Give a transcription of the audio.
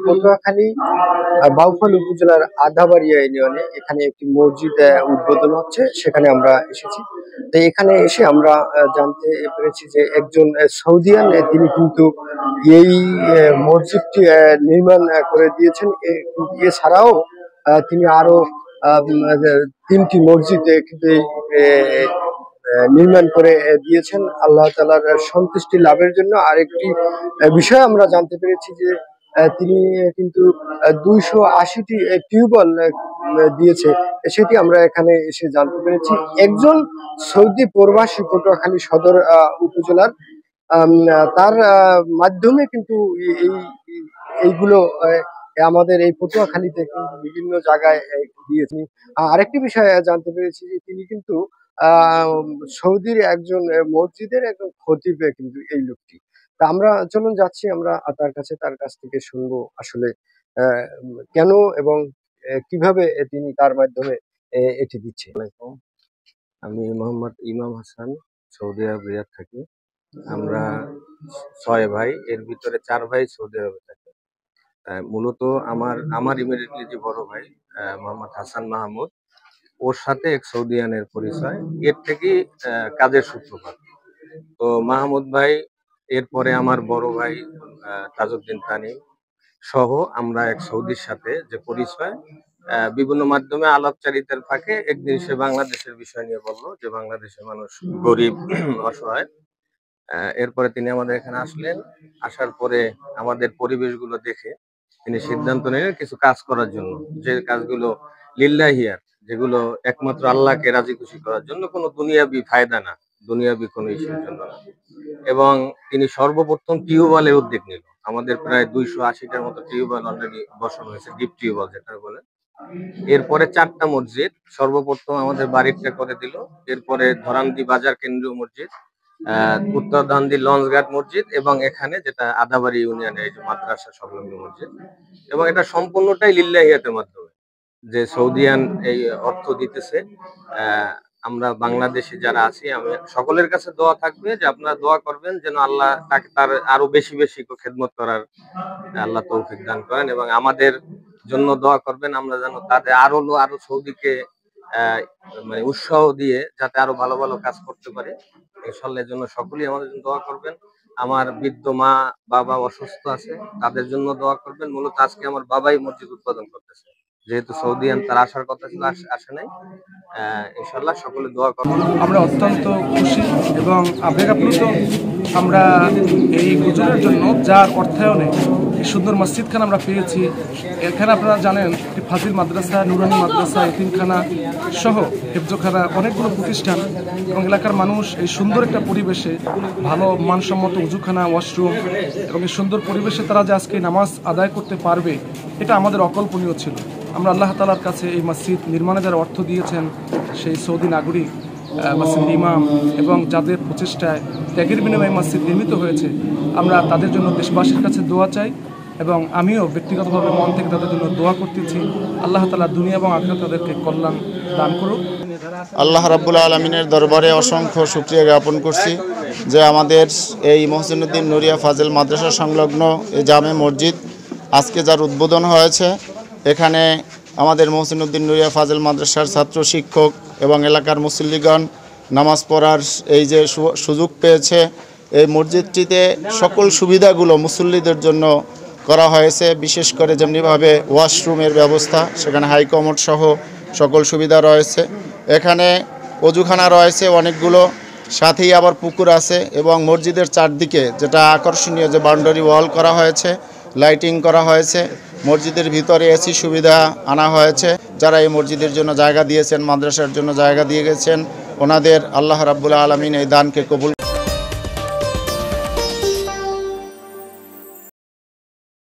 পটুয়াখালী বাউফল উপজেলার আধাবাড়িয়া ইউনিয়নে এখানে একটি মসজিদ উদ্বোধন হচ্ছে, সেখানে আমরা এসেছি। তো এখানে এসে আমরা জানতে পেরেছি যে একজন সৌদিয়ান তিনি কিন্তু এই মসজিদটি নির্মাণ করে দিয়েছেন। এছাড়াও তিনি আরো তিনটি মসজিদ কিন্তু নির্মাণ করে দিয়েছেন আল্লাহ তাআলার সন্তুষ্টি লাভের জন্য। আরেকটি বিষয় আমরা জানতে পেরেছি যে তিনি কিন্তু 280টি টিউবওয়েল দিয়েছে, সেটি আমরা এখানে এসে জানতে পেরেছি। একজন সৌদি প্রবাসী পটুয়াখালী সদর উপজেলার তার মাধ্যমে কিন্তু এই এইগুলো আমাদের এই পটুয়াখালীতে কিন্তু বিভিন্ন জায়গায় দিয়েছেন। আরেকটি বিষয় জানতে পেরেছি যে তিনি কিন্তু আহ সৌদির একজন মসজিদের একজন খতিব কিন্তু এই লোকটি। তা আমরা চলুন যাচ্ছি আমরা তার কাছ থেকে শুনবো আসলে কেন এবং কিভাবে তিনি তার মাধ্যমে এটি দিচ্ছে। আমি মোহাম্মদ ইমাম হাসান, সৌদি আরব রিয়াদ থাকি। আমরা 6 ভাই, এর ভিতরে 4 ভাই সৌদি আরবে থাকে। মূলত আমার ইমিডিয়েটলি যে বড় ভাই মোহাম্মদ হাসান মাহমুদ, ওর সাথে এক সৌদিয়ানের পরিচয়, এর থেকেই কাজের সূত্রপাত। তো মাহমুদ ভাই, এরপরে আমার বড় ভাই তাজউদ্দিন তানি সহ আমরা এক সৌদির সাথে যে পরিচয়, বিভিন্ন মাধ্যমে আলাপচারিতার ফাঁকে একদিন সে বাংলাদেশের বিষয় নিয়ে বললো যে বাংলাদেশের মানুষ গরিব অসহায়। এরপরে তিনি আমাদের এখানে আসলেন। আসার পরে আমাদের পরিবেশগুলো দেখে তিনি সিদ্ধান্ত নিলেন কিছু কাজ করার জন্য, যে কাজগুলো লিল্লাহিয়ার, যেগুলো একমাত্র আল্লাহকে রাজি খুশি করার জন্য, কোনো দুনিয়াবি ফায়দা না, দুনিয়াবি কোনো ইস্যুর জন্য না। এবং তিনি সর্বপ্রথম টিউবওয়েলের উদ্যোগ নিল। আমাদের প্রায় 280টার মতো টিউবওয়েল অলরেডি বসানো হয়েছে, ডিপ টিউবওয়েল যেটা বলে। এরপরে 4টা মসজিদ সর্বপ্রথম আমাদের বাড়িটা করে দিল। এরপরে ধরান্দি বাজার কেন্দ্রীয় মসজিদ, উত্তরধান্দি লঞ্চঘাট মসজিদ, এবং এখানে যেটা আদাবাড়ি ইউনিয়নের এই যে মাদ্রাসা সংলগ্ন মসজিদ। এবং এটা সম্পূর্ণটাই লিল্লাহিয়াতের মাধ্যমে, যে সৌদিয়ান এই অর্থ দিতেছে। আমরা বাংলাদেশি যারা আছি, আমি সকলের কাছে দোয়া থাকবে যে আপনারা দোয়া করবেন যেন আল্লাহ তাকে তার আরো বেশি বেশি খেদমত করার আল্লাহ তৌফিক দান করেন, এবং আমাদের জন্য দোয়া করবেন আমরা যেন তাদের আরো সৌদিকে মানে উৎসাহ দিয়ে যাতে আরো ভালো ভালো কাজ করতে পারে। ইনশাআল্লাহ এর জন্য সকলেই আমাদের জন্য দোয়া করবেন। আমার বৃদ্ধ মা বাবা অসুস্থ আছে, তাদের জন্য দোয়া করবেন। মূলত আজকে আমার বাবাই মসজিদ উদ্বোধন করতেছে, যেহেতু সৌদিয়ান তার আসার কথা ছিল, আসে নাই। ইনশাআল্লাহ সকলে দোয়া করবেন। আমরা অত্যন্ত খুশি এবং আবেগাপ্লুত আমরা এই হুজুরের জন্য, যার অর্থায়নে এই সুন্দর মসজিদখানা আমরা পেয়েছি। এখানে আপনারা জানেন একটি ফাজিল মাদ্রাসা, নুরানি মাদ্রাসা, এতিমখানা সহ হেফজখানা, অনেকগুলো প্রতিষ্ঠান, এবং এলাকার মানুষ এই সুন্দর একটা পরিবেশে ভালো মানসম্মত উজুখানা, ওয়াশরুম, এবং এই সুন্দর পরিবেশে তারা যে আজকে নামাজ আদায় করতে পারবে, এটা আমাদের অকল্পনীয় ছিল। আমরা আল্লাহ তাআলার কাছে এই মসজিদ নির্মাণে যারা অর্থ দিয়েছেন, সেই সৌদি নাগরিক, মসজিদ ইমাম, এবং যাদের প্রচেষ্টায় ত্যাগের বিনিময়ে মসজিদ নির্মিত হয়েছে, আমরা তাদের জন্য দেশবাসীর কাছে দোয়া চাই, এবং আমিও ব্যক্তিগতভাবে মন থেকে তাদের জন্য দোয়া করতেছি। আল্লাহ তাআলা দুনিয়া এবং আখিরাতে তাদেরকে কল্যাণ দান করুক। আল্লাহ রাব্বুল আলামিনের দরবারে অসংখ্য শুকরিয়া জ্ঞাপন করছি যে আমাদের এই মহসিনুদ্দিন নুরিয়া ফাজিল মাদ্রাসা সংলগ্ন এই জামে মসজিদ আজকে যার উদ্বোধন হয়েছে, এখানে আমাদের মহসিনুদ্দিন নুরিয়া ফাজিল মাদ্রাসার ছাত্র শিক্ষক এবং এলাকার মুসল্লিগণ নামাজ পড়ার এই যে সুযোগ পেয়েছে। এই মসজিদটিতে সকল সুবিধাগুলো মুসল্লিদের জন্য করা হয়েছে, বিশেষ করে যেমনিভাবে ওয়াশরুমের ব্যবস্থা, সেখানে হাইকমোড সহ সকল সুবিধা রয়েছে। এখানে অজুখানা রয়েছে অনেকগুলো, সাথেই আবার পুকুর আছে, এবং মসজিদের চারদিকে যেটা আকর্ষণীয় যে বাউন্ডারি ওয়াল করা হয়েছে, লাইটিং করা হয়েছে। মসজিদের ভিতরে এসি সুবিধা আনা হয়েছে। যারা এই মসজিদের জন্য জায়গা দিয়েছেন, মাদ্রাসার জন্য জায়গা দিয়ে গেছেন, ওনাদের আল্লাহ রাব্বুল আলামিন এই দানকে কবুল